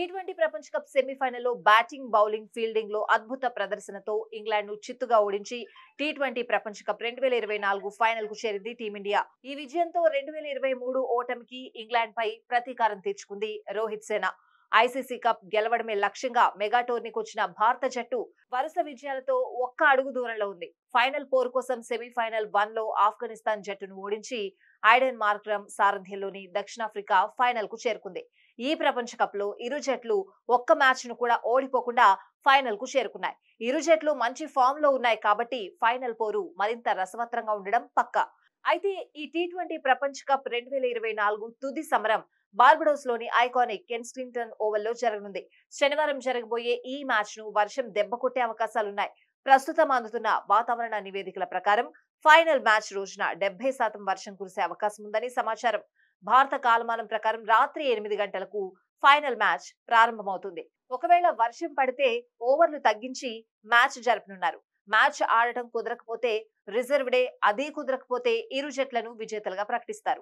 T20 ప్రపంచ cup సెమీఫైనల్లో batting, bowling, fielding లో అద్భుత ప్రదర్శనతో ఇంగ్లాండ్ ను చిత్తుగా ఓడించి టీ20 ప్రపంచ కప్ 2024 ఫైనల్ కు చేరింది టీమిండియా. ఈ విజయంతో 2023 ఓటమికి ఇంగ్లాండ్ పై ప్రతీకారం తీర్చుకుంది రోహిత్ సేన. ఐసీసీ కప్ గెలవడమే లక్ష్యంగా మెగా టోర్నీకి వచ్చిన భారత జట్టు వరుస విజయాలతో ఒక్క అడుగు దూరంలో ఉంది. ఫైనల్ 4 కోసం సెమీఫైనల్ 1 లో ఆఫ్ఘనిస్తాన్ జట్టును ఓడించి ఐడెన్ మార్క్రమ్ సారథ్యంలోని దక్షిణాఫ్రికా ఫైనల్ కు చేరుకుంది. ఈ ప్రపంచ కప్ లో ఇరు జట్లు ఒక్క మ్యాచ్ ను కూడా ఓడిపోకుండా ఫైనల్ కు చేరుకున్నాయి. ఇరు జట్లు మంచి ఫామ్ లో ఉన్నాయి కాబట్టి ఫైనల్ పోరు మరింత రసవత్రంగా ఉండడం పక్కా. అయితే ఈ టీ20 ప్రపంచ కప్ 2024 తుది సమరం బార్బడోస్ లోని ఐకానిక్ కెన్స్టింగ్టన్ ఓవల్ లో జరగనుంది. శనివారం జరగబోయే ఈ మ్యాచ్ ను వర్షం దెబ్బ కొట్టే అవకాశాలున్నాయి. ప్రస్తుతం అందుతున్న వాతావరణ నివేదికల ప్రకారం ఫైనల్ మ్యాచ్ రోజున 70% వర్షం కురిసే అవకాశం ఉందని సమాచారం. భారత కాలమానం ప్రకారం రాత్రి 8 గంటలకు ఫైనల్ మ్యాచ్ ప్రారంభమవుతుంది. ఒకవేళ వర్షం పడితే ఓవర్లు తగ్గించి మ్యాచ్ జరపనున్నారు. మ్యాచ్ ఆడటం కుదరకపోతే రిజర్వ్ డే, అదీ కుదరకపోతే ఇరు జట్లను విజేతలుగా ప్రకటిస్తారు.